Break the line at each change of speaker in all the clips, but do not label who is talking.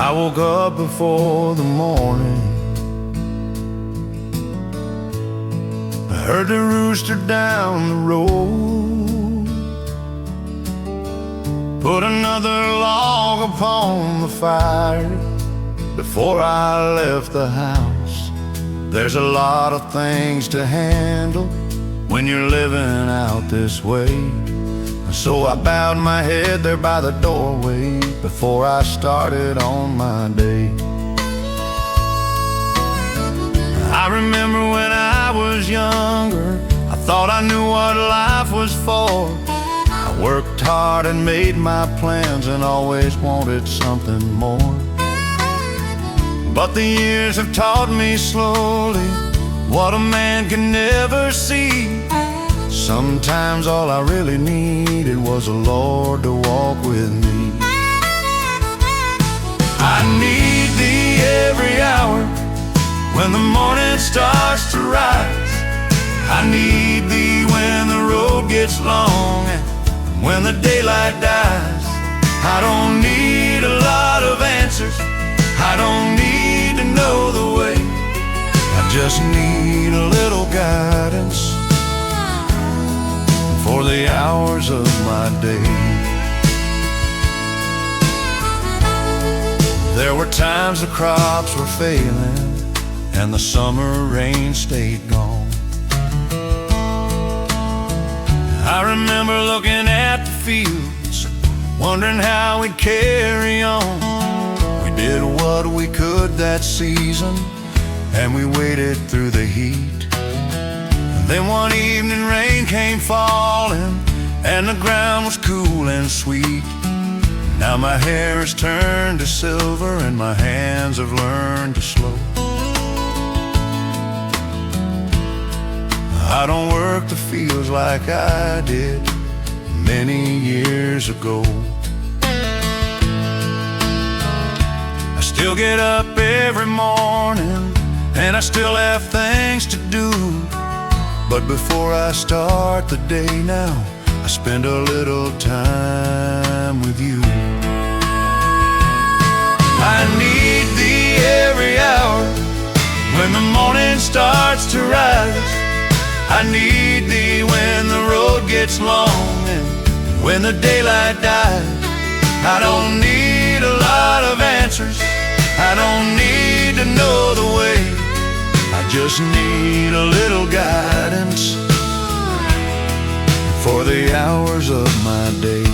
I woke up before the morning. I heard the rooster down the road put another log upon the fire before I left the house. There's a lot of things to handle when you're living out this way. So I bowed my head there by the doorway before I started on my day. I remember when I was younger, I thought I knew what life was for. I worked hard and made my plans and always wanted something more. But the years have taught me slowly what a man can never see. Sometimes all I really needed was a Lord to walk with me. I need Thee every hour when the morning starts to rise. I need Thee when the road gets long and when the daylight dies. I don't need a lot of answers, I don't need to know the way. I just need a little guidance for the hours of my day. There were times the crops were failing and the summer rain stayed gone. I remember looking at the fields, wondering how we'd carry on. We did what we could that season, and we waited through the heat. Then one evening rain came falling and the ground was cool and sweet. Now my hair has turned to silver and my hands have learned to slow. I don't work the fields like I did many years ago. I still get up every morning and I still have things to do. But before I start the day now, I spend a little time with you. I need Thee every hour when the morning starts to rise. I need Thee when the road gets long and when the daylight dies. I don't need a lot of answers, I don't need to know the way. I just need a little guidance for the hours of my day.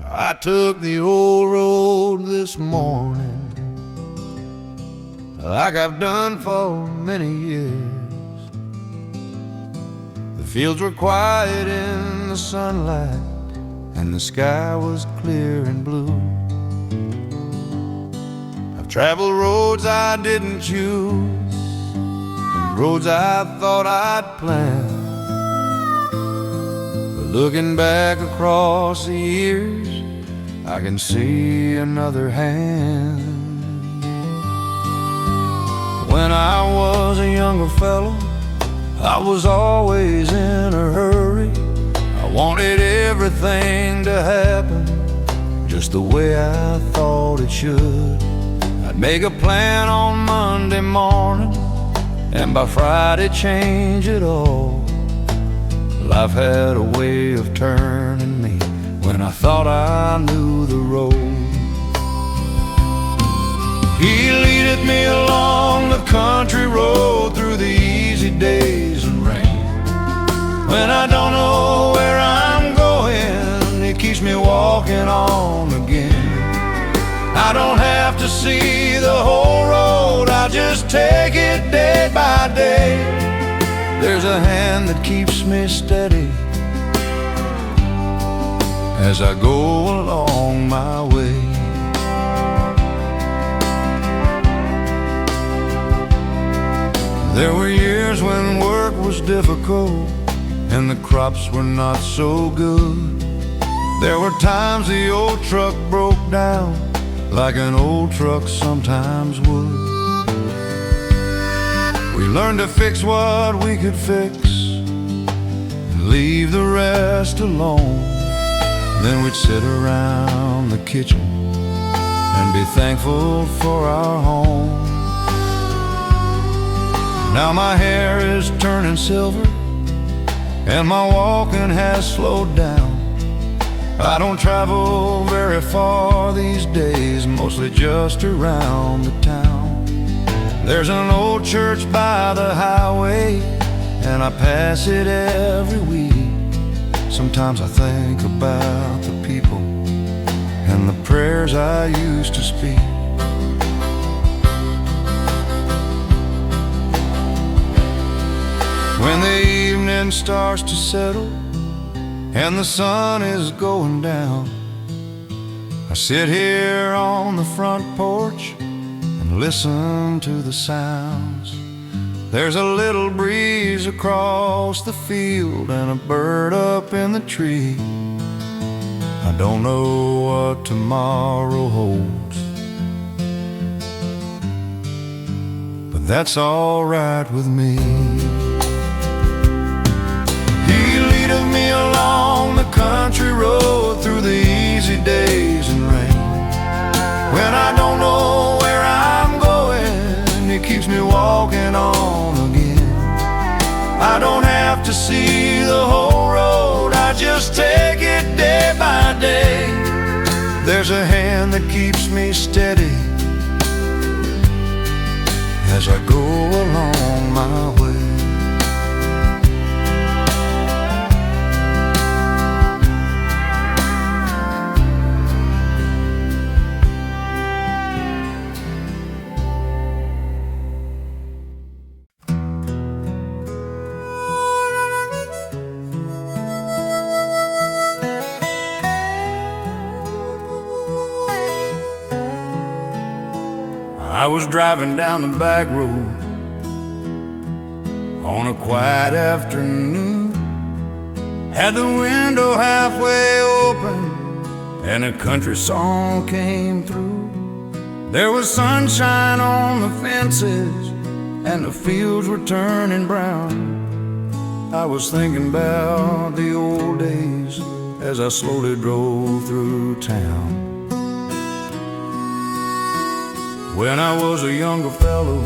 I took the old road this morning, like I've done for many years. The fields were quiet in the sunlight and the sky was clear and blue. I've traveled roads I didn't choose and roads I thought I'd planned. But looking back across the years, I can see another hand. When I was a younger fellow, I was always in a hurry. I wanted everything to happen just the way I thought it should. I'd make a plan on Monday morning and by Friday change it all. Life had a way of turning me when I thought I knew the road. He leadeth me along the country road through the easy days and rain. When I don't know where I'm going, He keeps me walking on again. I don't have to see the whole road, I just take it day by day. There's a hand that keeps me steady as I go along my way. There were years when work was difficult and the crops were not so good. There were times the old truck broke down like an old truck sometimes would. We learned to fix what we could fix and leave the rest alone. Then we'd sit around the kitchen and be thankful for our home. Now my hair is turning silver and my walking has slowed down. I don't travel very far these days, mostly just around the town. There's an old church by the highway and I pass it every week. Sometimes I think about the people and the prayers I used to speak. When the evening starts to settle and the sun is going down, I sit here on the front porch and listen to the sounds. There's a little breeze across the field and a bird up in the tree. I don't know what tomorrow holds, but that's all right with me. He leadeth me along the country road through the easy days and rain. When I don't know where I'm going, he keeps me walking on again. I don't have to see the whole road, I just take it day by day. There's a hand that keeps me steady as I go along my way. I was driving down the back road on a quiet afternoon, had the window halfway open and a country song came through. There was sunshine on the fences and the fields were turning brown. I was thinking about the old days as I slowly drove through town. When I was a younger fellow,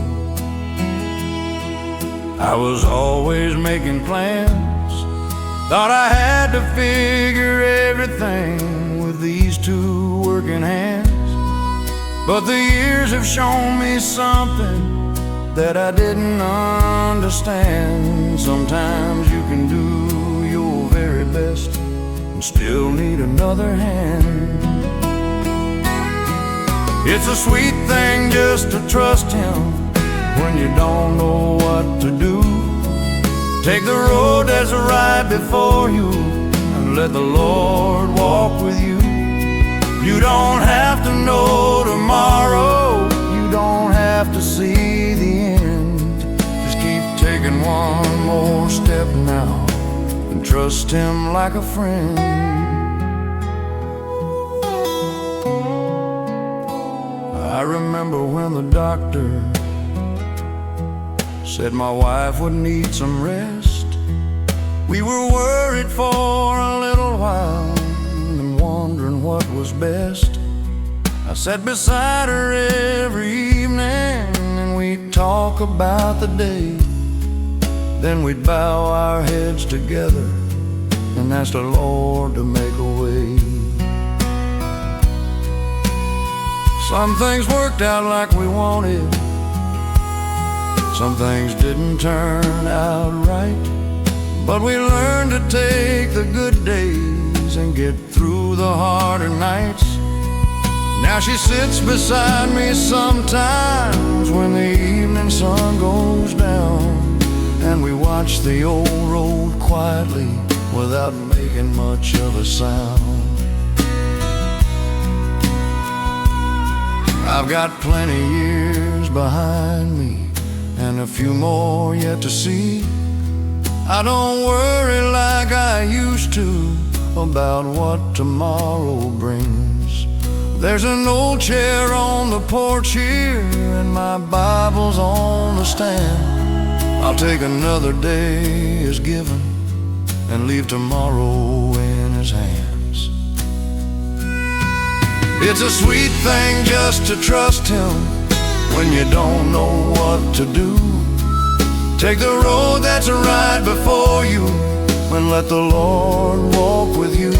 I was always making plans. Thought I had to figure everything with these two working hands. But the years have shown me something that I didn't understand. Sometimes you can do your very best and still need another hand. It's a sweet thing just to trust him when you don't know what to do. Take the road that's right before you and let the Lord walk with you. You don't have to know tomorrow, you don't have to see the end. Just keep taking one more step now and trust him like a friend. I remember when the doctor said my wife would need some rest. We were worried for a little while and wondering what was best. I sat beside her every evening and we'd talk about the day. Then we'd bow our heads together and ask the Lord to make a way. Some things worked out like we wanted, some things didn't turn out right. But we learned to take the good days and get through the harder nights. Now she sits beside me sometimes when the evening sun goes down, and we watch the old road quietly without making much of a sound. I've got plenty years behind me and a few more yet to see. I don't worry like I used to about what tomorrow brings. There's an old chair on the porch here and my Bible's on the stand. I'll take another day as given and leave tomorrow in his hands. It's a sweet thing just to trust him when you don't know what to do. Take the road that's right before you and let the Lord walk with you.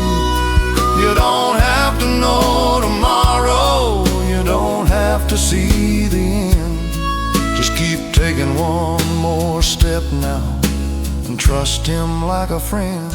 You don't have to know tomorrow, you don't have to see the end. Just keep taking one more step now and trust him like a friend.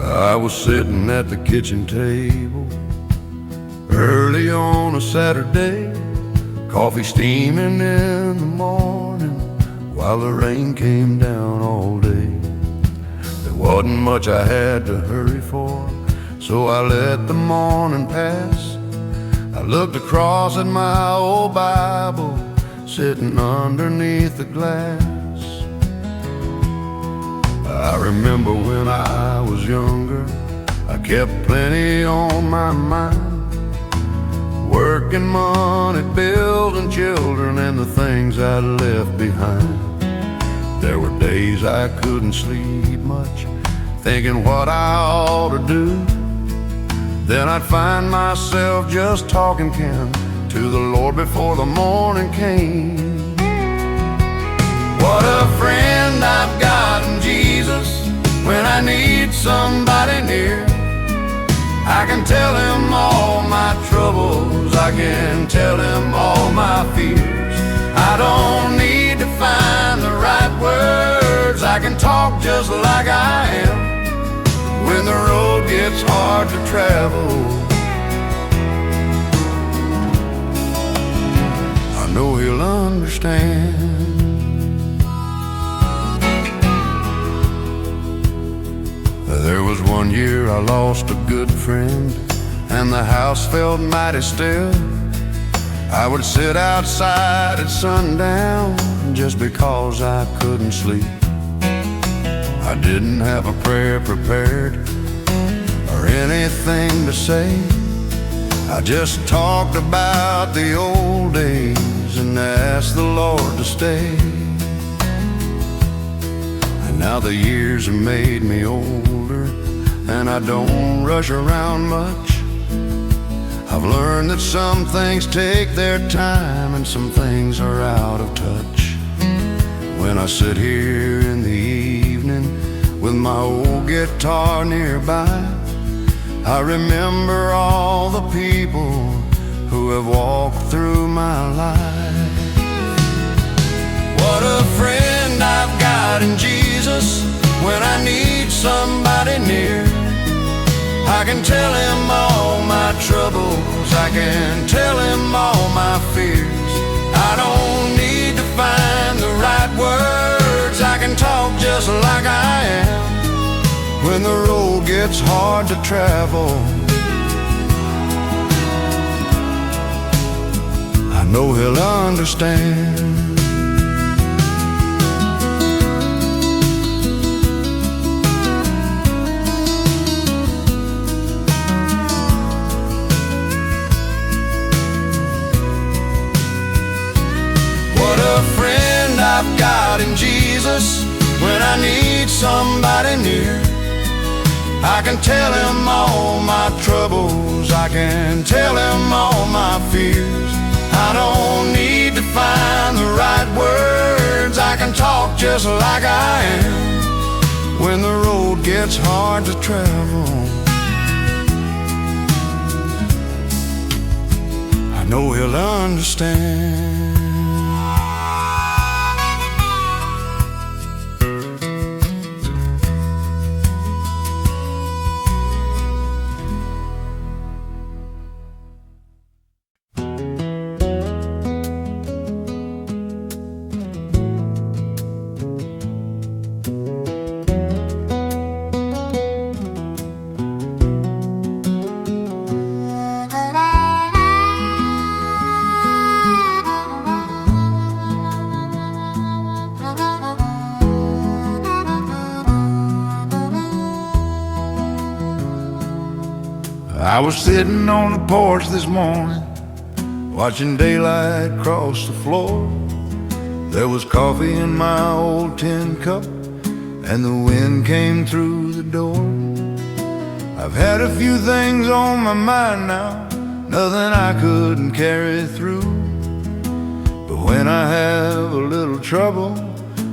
I was sitting at the kitchen table early on a Saturday, coffee steaming in the morning while the rain came down all day. There wasn't much I had to hurry for, so I let the morning pass. I looked across at my old Bible sitting underneath the glass. I remember when I was younger, I kept plenty on my mind, working money, building children, and the things I'd left behind. There were days I couldn't sleep much, thinking what I ought to do. Then I'd find myself just talking, Ken, to the Lord before the morning came. What a friend I've got in Jesus. When I need somebody near, I can tell him all my troubles, I can tell him all my fears. I don't need to find the right words, I can talk just like I am. When the road gets hard to travel, I know he'll understand. There was one year I lost a good friend, and the house felt mighty still. I would sit outside at sundown just because I couldn't sleep. I didn't have a prayer prepared or anything to say. I just talked about the old days and asked the Lord to stay. Now the years have made me older, and I don't rush around much. I've learned that some things take their time and some things are out of touch. When I sit here in the evening with my old guitar nearby, I remember all the people who have walked through my life. What a friend I've got in Jesus. When I need somebody near, I can tell him all my troubles, I can tell him all my fears. I don't need to find the right words, I can talk just like I am. When the road gets hard to travel, I know he'll understand. I've got in Jesus. When I need somebody near, I can tell him all my troubles, I can tell him all my fears. I don't need to find the right words, I can talk just like I am. When the road gets hard to travel, I know he'll understand. I was sitting on the porch this morning, watching daylight cross the floor. There was coffee in my old tin cup, and the wind came through the door. I've had a few things on my mind now, nothing I couldn't carry through. But when I have a little trouble,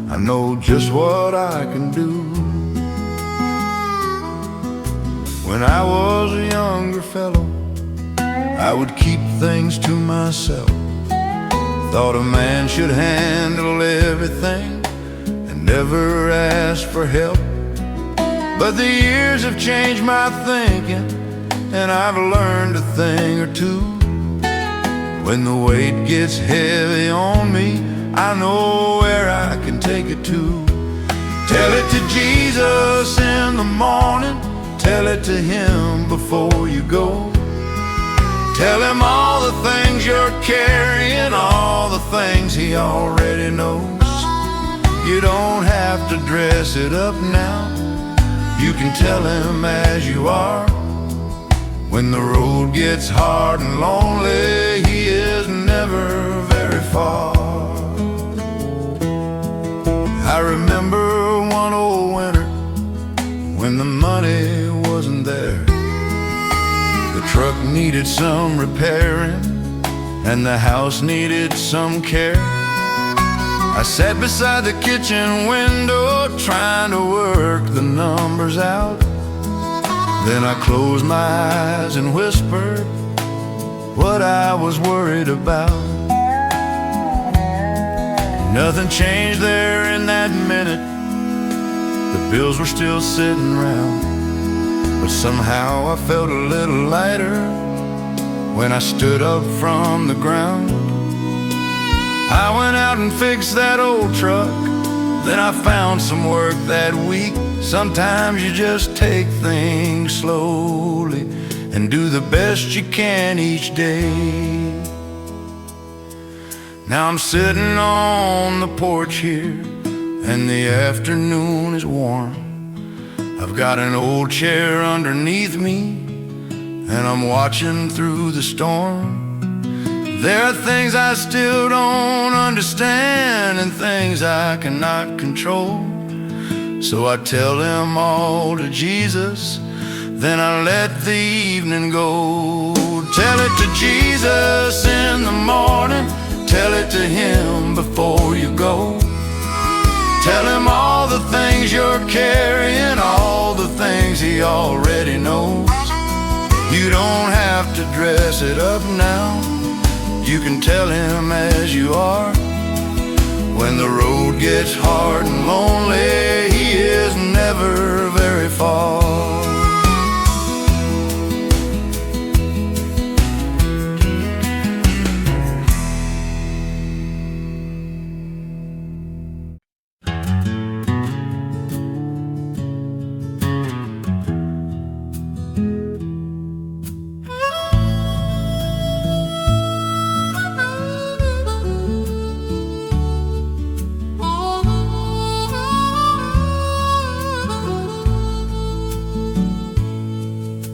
I know just what I can do. When I was a younger fellow, I would keep things to myself. Thought a man should handle everything and never ask for help. But the years have changed my thinking, and I've learned a thing or two. When the weight gets heavy on me, I know where I can take it to. Tell it to Jesus in the morning, tell it to Him before you go. Tell Him all the things you're carrying, all the things He already knows. You don't have to dress it up now, you can tell Him as you are. When the road gets hard and lonely, He is never very far. I remember one old winter when the money wasn't there. The truck needed some repairing, and the house needed some care. I sat beside the kitchen window, trying to work the numbers out. Then I closed my eyes and whispered what I was worried about. Nothing changed there in that minute, the bills were still sitting around. But somehow I felt a little lighter when I stood up from the ground. I went out and fixed that old truck, then I found some work that week. Sometimes you just take things slowly and do the best you can each day. Now I'm sitting on the porch here, and the afternoon is warm. I've got an old chair underneath me, and I'm watching through the storm. There are things I still don't understand, and things I cannot control. So I tell them all to Jesus, then I let the evening go. Tell it to Jesus in the morning, tell it to Him before you go. Tell Him all the things you're carrying, all the things He already knows. You don't have to dress it up now, you can tell Him as you are. When the road gets hard and lonely, He is never very far.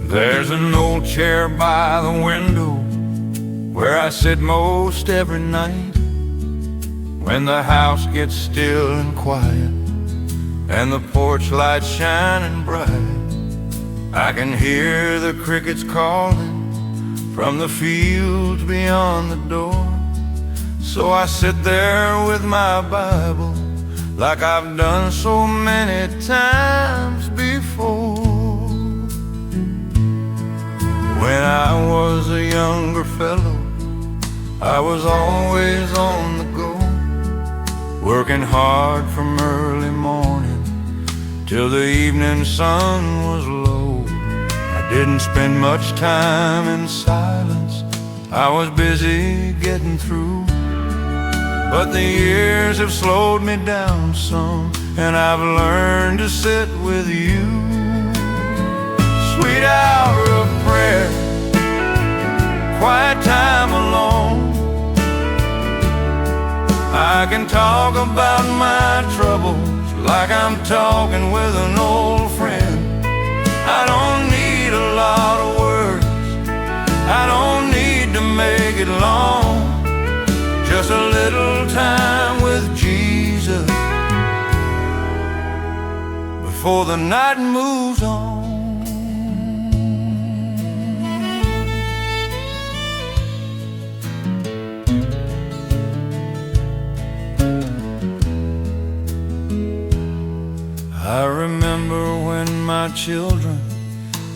There's an old chair by the window where I sit most every night. When the house gets still and quiet and the porch light shining bright, I can hear the crickets calling from the fields beyond the door. So I sit there with my Bible like I've done so many times before. When I was a younger fellow, I was always on the go, working hard from early morning till the evening sun was low. I didn't spend much time in silence, I was busy getting through. But the years have slowed me down some, and I've learned to sit with you. Sweet hour of prayer, quiet time alone, I can talk about my troubles like I'm talking with an old friend. I don't need a lot of words, I don't need to make it long, just a little time with Jesus before the night moves on. I remember when my children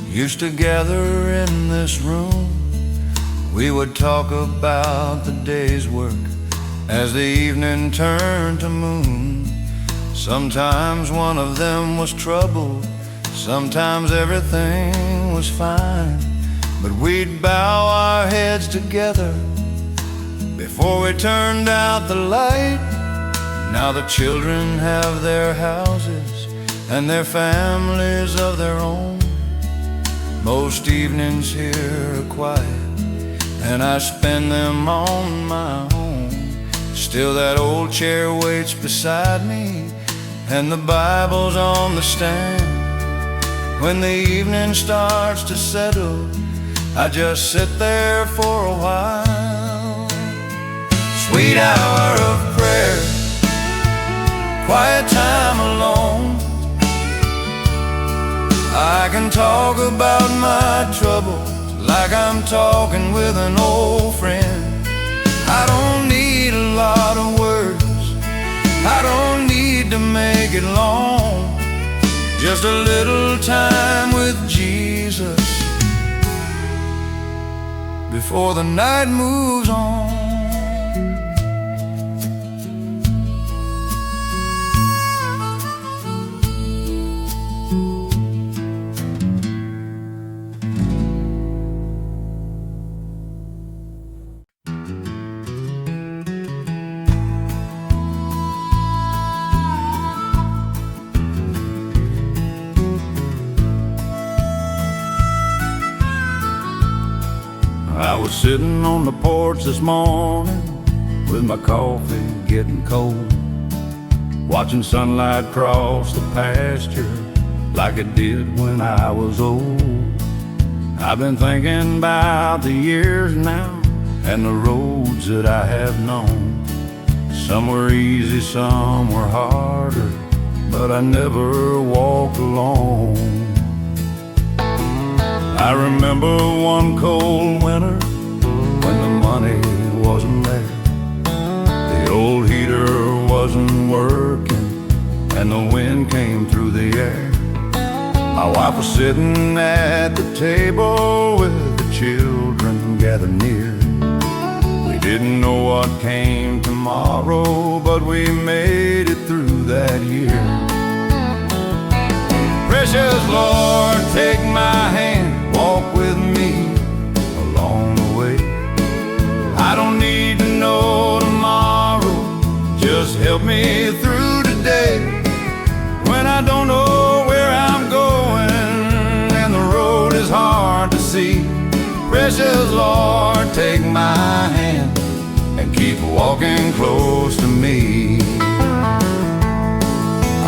used to gather in this room. We would talk about the day's work as the evening turned to moon. Sometimes one of them was troubled, sometimes everything was fine, but we'd bow our heads together before we turned out the light. Now the children have their houses and their families of their own. Most evenings here are quiet, and I spend them on my own. Still that old chair waits beside me, and the Bible's on the stand. When the evening starts to settle, I just sit there for a while. Sweet hour of prayer, quiet time alone. I can talk about my troubles like I'm talking with an old friend. I don't need a lot of words, I don't need to make it long, just a little time with Jesus before the night moves on. I was sitting on the porch this morning with my coffee getting cold, watching sunlight cross the pasture like it did when I was old. I've been thinking about the years now and the roads that I have known. Some were easy, some were harder, but I never walked alone. I remember one cold winter when the money wasn't there, the old heater wasn't working, and the wind came through the air. My wife was sitting at the table with the children gathered near. We didn't know what came tomorrow, but we made it through that year. Precious Lord, take my hand, walk with me along the way. I don't need to know tomorrow, just help me through today. When I don't know where I'm going and the road is hard to see, precious Lord, take my hand and keep walking close to me.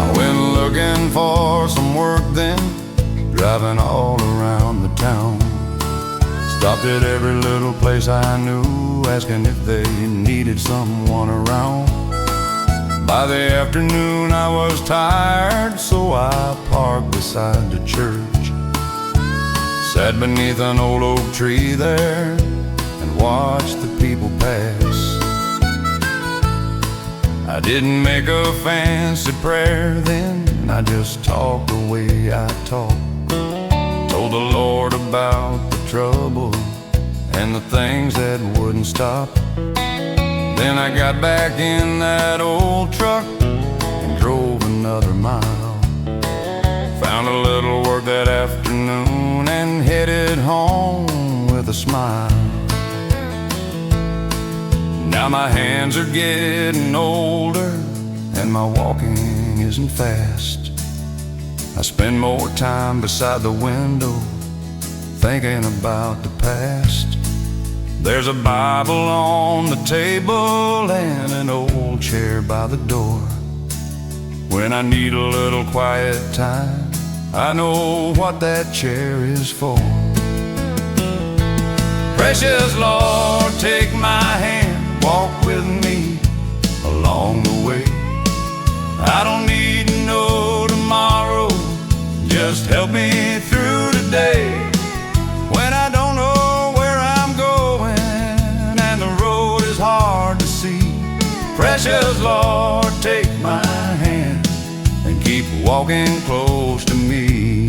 I went looking for some work then, driving all around the town. Stopped at every little place I knew, asking if they needed someone around. By the afternoon I was tired, so I parked beside the church, sat beneath an old oak tree there and watched the people pass. I didn't make a fancy prayer then, I just talked the way I talk. Told the Lord about the trouble and the things that wouldn't stop. Then I got back in that old truck and drove another mile. Found a little work that afternoon and headed home with a smile. Now my hands are getting older and my walking isn't fast. I spend more time beside the window thinking about the past. There's a Bible on the table and an old chair by the door. When I need a little quiet time, I know what that chair is for. Precious Lord, take my hand, walk with me along the way. I don't need to know tomorrow, just help me through today. When I don't know where I'm going and the road is hard to see, precious Lord, take my hand and keep walking close to me.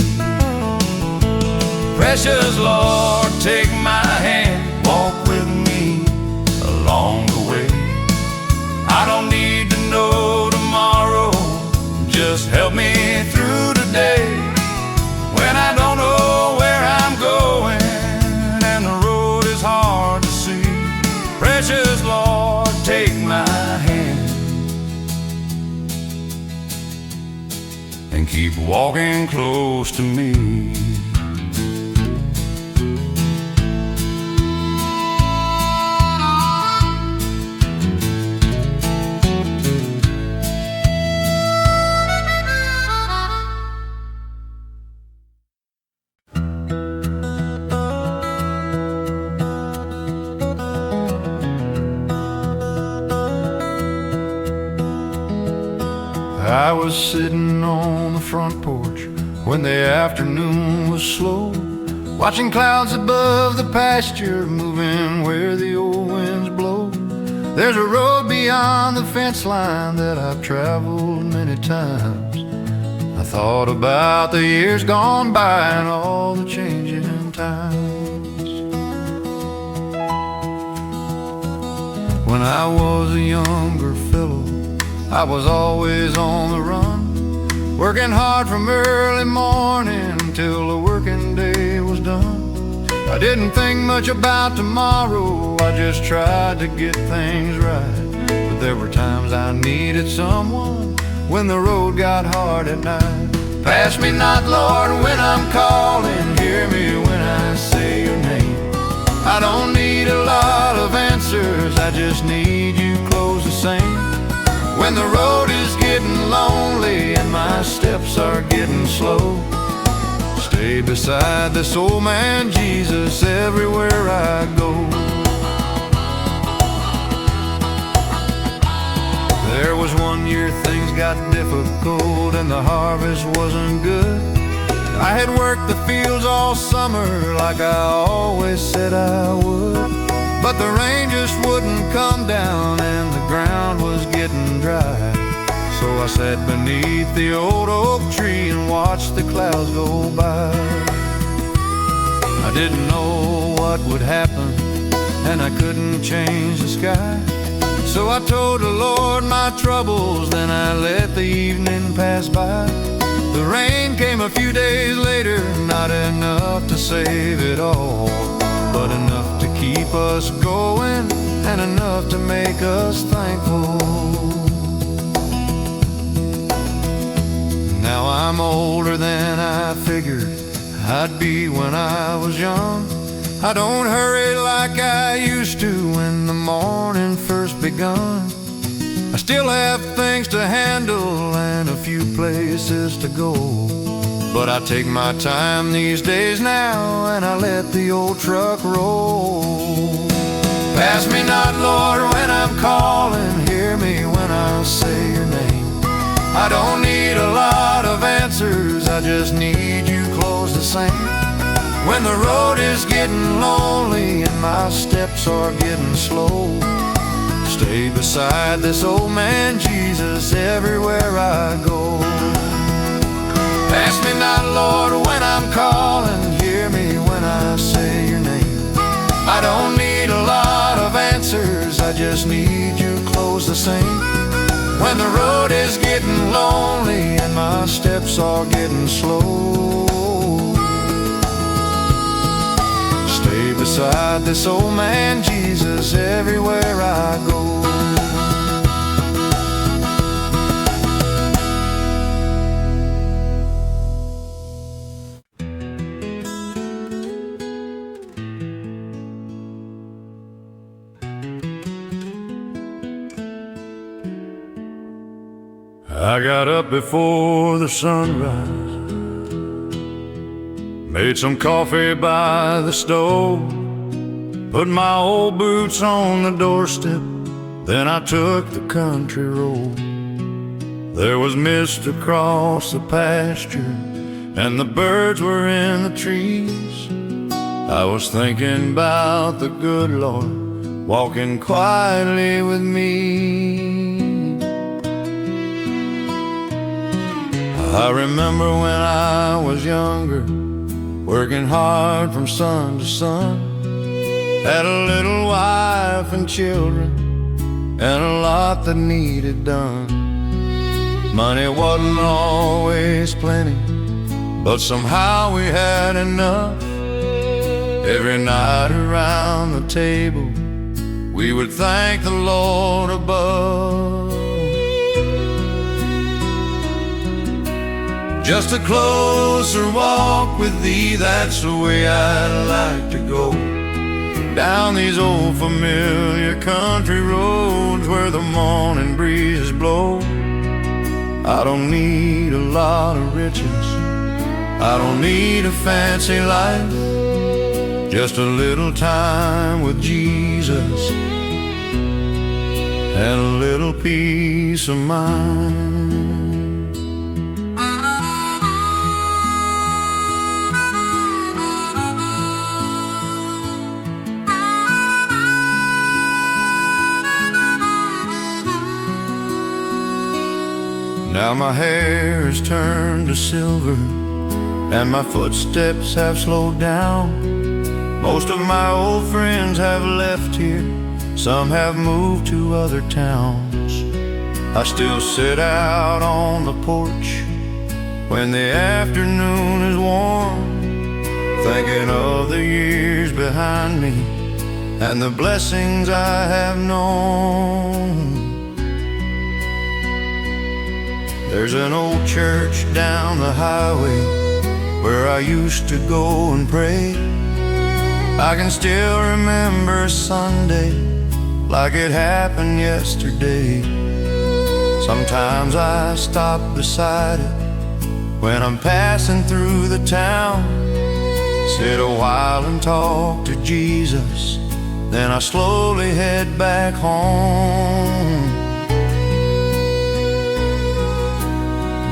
Precious Lord, take my hand, walk with me along the way. I don't need to know tomorrow, just help me through today. When I don't know where I'm going and the road is hard to see, precious Lord, take my hand and keep walking close to me. I was sitting on the front porch when the afternoon was slow, watching clouds above the pasture moving where the old winds blow. There's a road beyond the fence line that I've traveled many times. I thought about the years gone by and all the changing times. When I was a younger fellow, I was always on the run, working hard from early morning till the working day was done. I didn't think much about tomorrow, I just tried to get things right. But there were times I needed someone when the road got hard at night. Pass me not, Lord, when I'm calling, hear me when I say your name. I don't need a lot of answers, I just need you close the same. When the road is getting lonely and my steps are getting slow, stay beside this old man Jesus everywhere I go. There was one year things got difficult and the harvest wasn't good. I had worked the fields all summer like I always said I would, but the rain just wouldn't come down and the ground was getting dry. So I sat beneath the old oak tree and watched the clouds go by. I didn't know what would happen and I couldn't change the sky. So I told the Lord my troubles, then I let the evening pass by. The rain came a few days later, not enough to save it all, but enough to keep us going and enough to make us thankful. Now I'm older than I figured I'd be when I was young. I don't hurry like I used to when the morning first begun. I still have things to handle and a few places to go, but I take my time these days now and I let the old truck roll. Pass me not, Lord, when I'm calling, hear me when I say your name. I don't need a lot of answers, I just need you close the same. When the road is getting lonely and my steps are getting slow, stay beside this old man Jesus everywhere I go. Pass me not, Lord, when I'm calling, hear me when I say your name. I don't need a lot of answers, I just need you close the same. When the road is getting lonely and my steps are getting slow, stay beside this old man Jesus everywhere I go. I got up before the sunrise, made some coffee by the stove, Put my old boots on the doorstep, then I took the country road. There was mist across the pasture, and the birds were in the trees. I was thinking about the good Lord walking quietly with me. I remember when I was younger, working hard from sun to sun. Had a little wife and children, and a lot that needed done. Money wasn't always plenty, but somehow we had enough. Every night around the table, we would thank the Lord above. Just a closer walk with thee, that's the way I'd like to go. Down these old familiar country roads where the morning breezes blow. I don't need a lot of riches, I don't need a fancy life, just a little time with Jesus and a little peace of mind. Now my hair has turned to silver, and my footsteps have slowed down. Most of my old friends have left here, some have moved to other towns. I still sit out on the porch when the afternoon is warm, thinking of the years behind me and the blessings I have known. There's an old church down the highway where I used to go and pray. I can still remember Sunday like it happened yesterday. Sometimes I stop beside it when I'm passing through the town, sit a while and talk to Jesus, then I slowly head back home.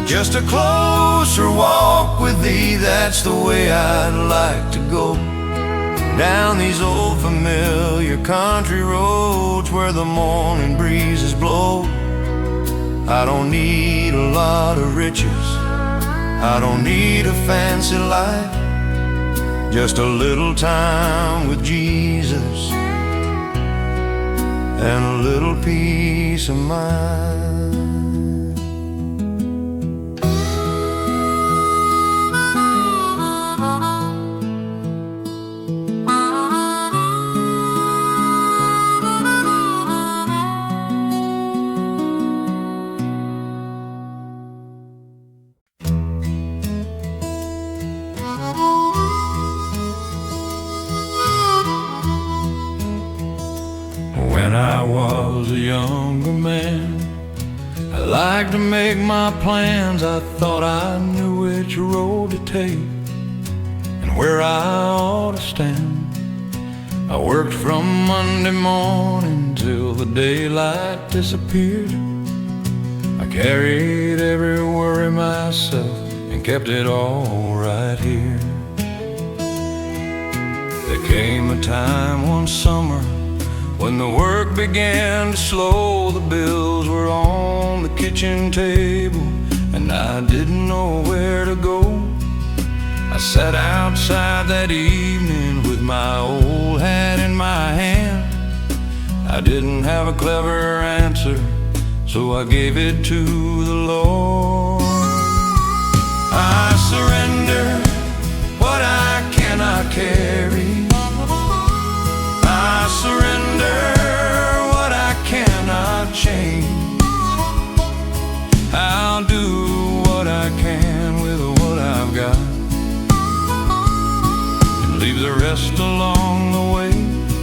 Just a closer walk with thee, that's the way I'd like to go. Down these old familiar country roads where the morning breezes blow. I don't need a lot of riches, I don't need a fancy life, just a little time with Jesus and a little peace of mind. When I was a younger man, I liked to make my plans. I thought I knew which road to take and where I ought to stand. I worked from Monday morning till the daylight disappeared. I carried every worry myself and kept it all right here. There came a time one summer when the work began to slow. The bills were on the kitchen table and I didn't know where to go. I sat outside that evening with my old hat in my hand. I didn't have a clever answer, so I gave it to the Lord. I surrender what I cannot carry, I surrender what I cannot change. I'll do what I can with what I've got and leave the rest along the way.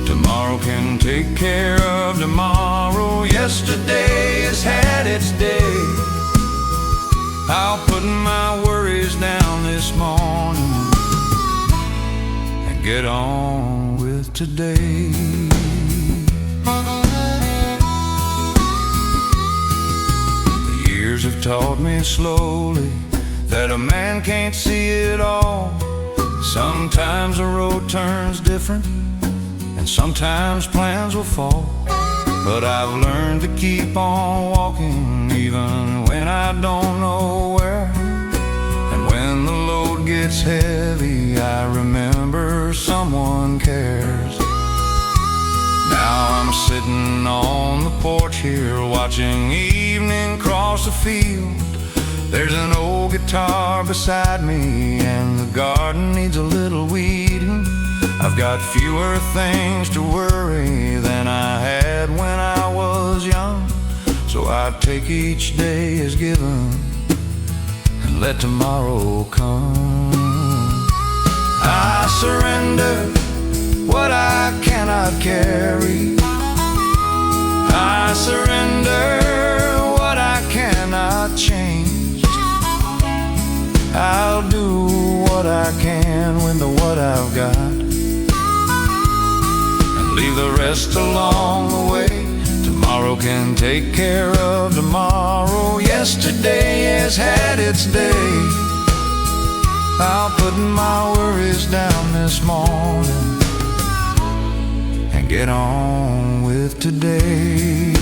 Tomorrow can take care of tomorrow. Yesterday has had its day. I'll put my worries down this morning and get on with today. The years have taught me slowly that a man can't see it all. Sometimes the road turns different, and sometimes plans will fall. But I've learned to keep on walking, even when I don't know where. And when the load gets heavy, I remember someone cares. Now I'm sitting on the porch here, watching evening cross the field. There's an old guitar beside me, and the garden needs a little weeding. I've got fewer things to worry than I had when I was young, so I take each day as given and let tomorrow come. I surrender what I cannot carry. I surrender what I cannot change. I'll do what I can with what I've got, leave the rest along the way. Tomorrow can take care of tomorrow. Yesterday has had its day. I'll put my worries down this morning and get on with today.